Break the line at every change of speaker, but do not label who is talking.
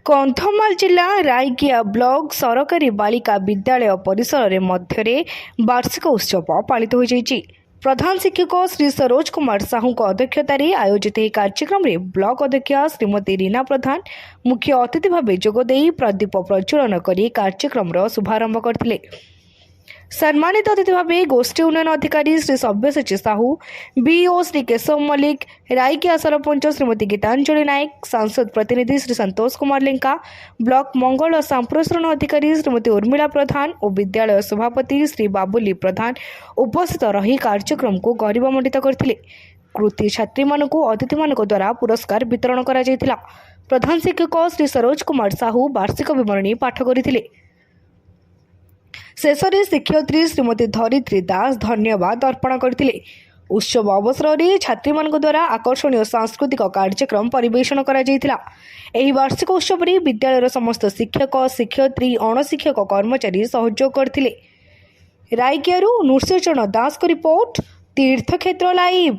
कंधमाल जिला रायगिया ब्लॉक सरकारी बालिका विद्यालय परिसर मध्य वार्षिक उत्सव पालित हो जाइछि। प्रधान शिक्षक श्री सरोज कुमार साहू अध्यक्षतार आयोजित यह कार्यक्रम में ब्लॉक अध्यक्ष श्रीमती रीना प्रधान मुख्य अतिथि भाव जोगदे प्रदीप प्रज्वलन कर कार्यक्रम शुभारंभ करथिले। सम्मानित अतिथि भाव गोष्ठी उन्नयन अधिकारी श्री सव्यसाची साहू, बीओ श्री केशव मल्लिक, रायगिया सरपंच श्रीमती गीतांजलि नायक, सांसद प्रतिनिधि श्री संतोष कुमार लेंका, ब्लॉक मंगल और संप्रसारण अधिकारी श्रीमती उर्मिला प्रधान और विद्यालय सभापति श्री बाबुली प्रधान उपस्थित रही कार्यक्रम को गरिमामंडित करथिले। कृति छात्री मानकु अतिथि मानक द्वारा पुरस्कार वितरण करा जायतिला। प्रधान शिक्षक श्री सरोज कुमार साहू वार्षिक विवरणी पाठ करथिले। शेषे शिक्षयित्री श्रीमती धरित्री दास धन्यवाद अर्पण करथिले। उत्सव अवसर में छात्री मान द्वारा आकर्षणीय सांस्कृतिक कार्यक्रम परिवेषण करा जायतिला। एही वार्षिक उत्सव में विद्यालय समस्त शिक्षक शिक्षयित्री अणशिक्षक कर्मचारी सहयोग करथिले। रायगियारू नृसिंहचरण दास को रिपोर्ट, तीर्थक्षेत्र लाइव।